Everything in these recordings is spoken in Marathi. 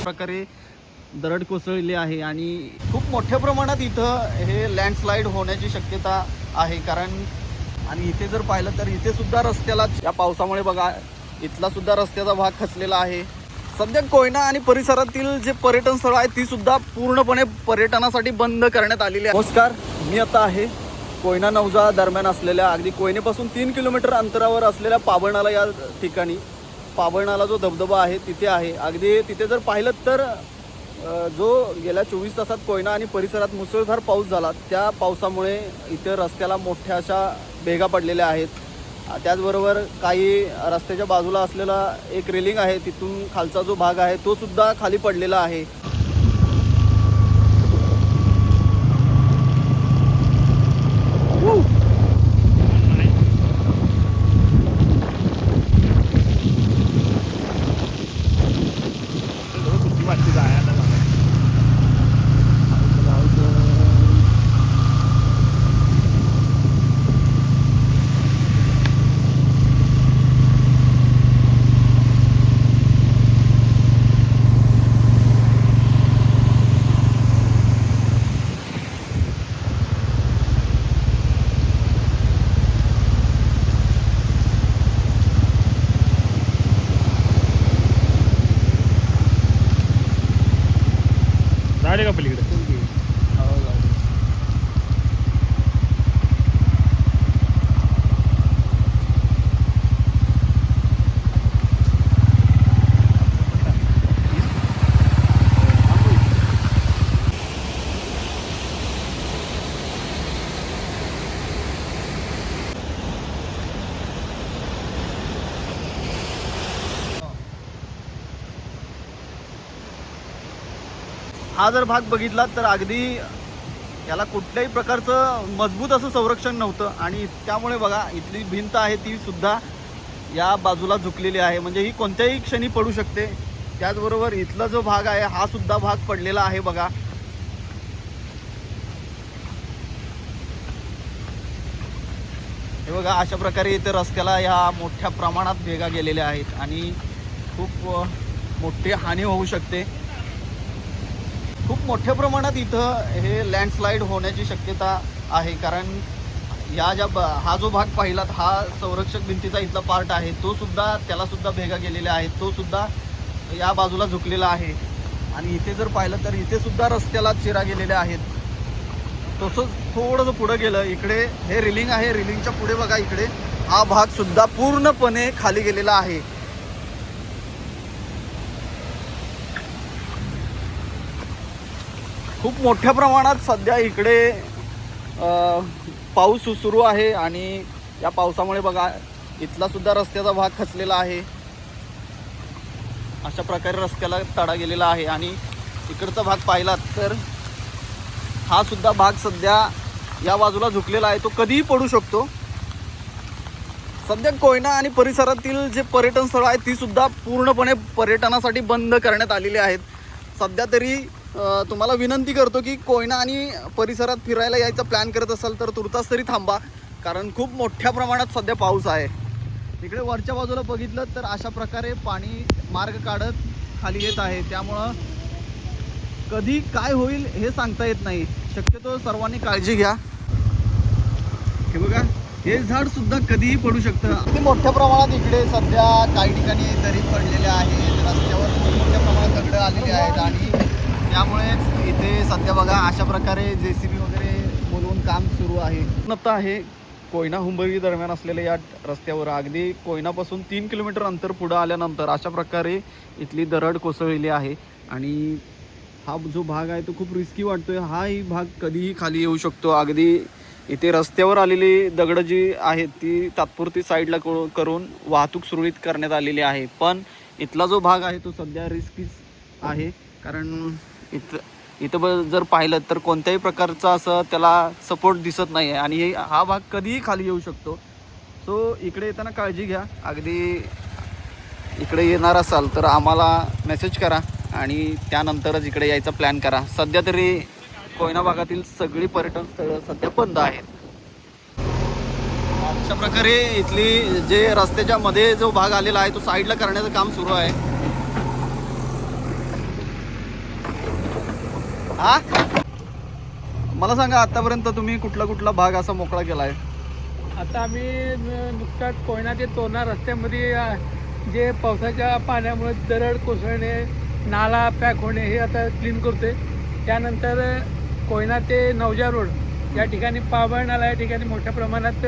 प्रकारे दरड कोसळली आहे आणि खूप मोठ्या प्रमाणात इथं हे लँडस्लाईड होण्याची शक्यता आहे. कारण आणि इथे जर पाहिलं तर इथे सुद्धा रस्त्याला या पावसामुळे बघा इथला सुद्धा रस्त्याचा भाग खचलेला आहे. सध्या कोयना आणि परिसरातील जे पर्यटन स्थळ आहे ती सुद्धा पूर्णपणे पर्यटनासाठी बंद करण्यात आलेली आहे. नमस्कार, मी आता आहे कोयना नवजा दरम्यान असलेल्या अगदी कोयनेपासून 3 किलोमीटर अंतरावर असलेल्या पाबळनाला या ठिकाणी. पाबळनाला जो धबधबा आहे तिथे आहे. अगदी तिथे जर पाहिलं तर जो गेल्या 24 तासात कोयना आणि परिसरात मुसळधार पाऊस झाला त्या पावसामुळे इथे रस्त्याला मोठ्या अशा भेगा पडलेल्या आहेत. त्याचबरोबर काही रस्त्याच्या बाजूला असलेला एक रेलिंग आहे तिथून खालचा जो भाग आहे तो सुद्धा खाली पडलेला आहे. झाले का पलीकडे? हा जर भाग बघितला तर अगदी याला कुठल्याही प्रकारचं मजबूत असं संरक्षण नव्हतं आणि त्यामुळे बघा इथली भिंत आहे ती सुद्धा या बाजूला झुकलेली आहे. म्हणजे ही कोणत्याही क्षणी पडू शकते. त्याचबरोबर इथला जो भाग आहे हा सुद्धा भाग पडलेला आहे बघा. हे बघा अशा प्रकारे इथे रस्त्याला ह्या मोठ्या प्रमाणात भेगा गेलेल्या आहेत आणि खूप मोठी हानी होऊ शकते. खूप मोठ्या प्रमाणात इथं हे लँडस्लाईड होण्याची शक्यता आहे. कारण हा जो भाग पाहिलात हा संरक्षक भिंतीचा इथला पार्ट आहे तो सुद्धा त्याला सुद्धा भेगा गेलेल्या आहेत. तो सुद्धा या बाजूला झुकलेला आहे आणि इथे जर पाहिलं तर इथे सुद्धा रस्त्याला चिरा गेलेल्या आहेत. तसंच थोडंसं पुढं गेलं इकडे हे रिलिंग आहे. रिलिंगच्या पुढे बघा इकडे हा भाग सुद्धा पूर्णपणे खाली गेलेला आहे. खूप मोठ्या प्रमाणात सध्या इकडे पाऊस सुरू आहे आणि या पावसामुळे बघा इथला सुद्धा रस्त्याचा भाग खचलेला आहे. अशा प्रकारे रस्त्याला तडा गेलेला आहे आणि इकडचा भाग पाहिलात तर हा सुद्धा भाग सध्या या बाजूला झुकलेला आहे. तो कधीही पडू शकतो. सध्या कोयना आणि परिसरातील जे पर्यटन स्थळ आहेत ती सुद्धा पूर्णपणे पर्यटनासाठी बंद करण्यात आलेली आहेत. सध्या तरी तुम्हाला विनंती करतो की कोयना आणि परिसरात फिरायला यायचा प्लॅन करत असाल तर तुर्तास तरी थांबा. कारण खूप मोठ्या प्रमाणात सध्या पाऊस आहे. इकडे वरच्या बाजूला बघितलं तर अशा प्रकारे पाणी मार्ग काढत खाली येत आहे. त्यामुळं कधी काय होईल हे सांगता येत नाही. शक्यतो सर्वांनी काळजी घ्या. हे बघा हे झाड सुद्धा कधीही पडू शकतं. अगदी मोठ्या प्रमाणात इकडे सध्या काही ठिकाणी दरी पडलेल्या आहेत. रस्त्यावर खूप मोठ्या प्रमाणात दगडं आलेली आहेत आणि त्यामुळेच इथे सध्या बघा अशा प्रकारे JCB वगैरे बोलवून काम सुरू आहे. नत्ता आहे कोयना हुंबर्गी दरम्यान असलेल्या या रस्त्यावर अगदी कोयनापासून 3 किलोमीटर अंतर पुढं आल्यानंतर अशा प्रकारे इथली दरड कोसळलेली आहे आणि हा जो भाग आहे तो खूप रिस्की वाटतोय. हाही भाग कधीही खाली येऊ शकतो. अगदी इथे रस्त्यावर आलेली दगडं जी आहेत ती तात्पुरती साईडला करून वाहतूक सुरळीत करण्यात आलेली आहे. पण इथला जो भाग आहे तो सध्या रिस्कीच आहे. कारण इथं जर पाहिलं तर कोणत्याही प्रकारचा असं त्याला सपोर्ट दिसत नाही आहे आणि हा भाग कधीही खाली येऊ शकतो. सो इकडे येताना काळजी घ्या. अगदी इकडे येणार असाल तर आम्हाला मेसेज करा आणि त्यानंतरच इकडे यायचा प्लॅन करा. सध्या तरी कोयना भागातील सगळी पर्यटन स्थळं सध्या बंद आहेत. अशा प्रकारे इथली जे रस्त्याच्या मध्ये जो भाग आलेला आहे तो साईडला करण्याचं काम सुरू आहे. हा मला सांगा आतापर्यंत तुम्ही कुठला कुठला भाग असा मोकळा केलाय? आता आम्ही नुकताच कोयना ते तोरणा रस्त्यामध्ये जे पावसाच्या पाण्यामुळे दरड कोसळणे, नाला पॅक होणे हे आता क्लीन करतोय. त्यानंतर कोयना ते नवजा रोड या ठिकाणी पावळ नाला या ठिकाणी मोठ्या प्रमाणात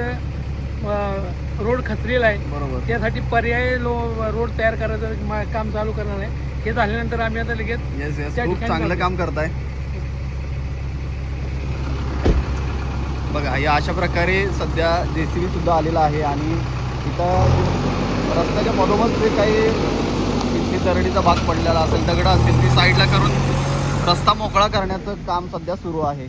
रोड खचलेला आहे. बरोबर. त्यासाठी पर्यायी रोड तयार करायचं काम चालू करणार आहे. हे झाल्यानंतर आम्ही आता लगेच येस येस त्या खूप ठिकाणी चांगलं जातो. काम करताय. बघा या अशा प्रकारे सध्या JCB सुद्धा आलेला आहे आणि इथं रस्त्याच्या मधोमध जे काही इथली दरडीचा भाग पडलेला असेल, दगडं असतील, ती साईडला करून रस्ता मोकळा करण्याचं काम सध्या सुरू आहे.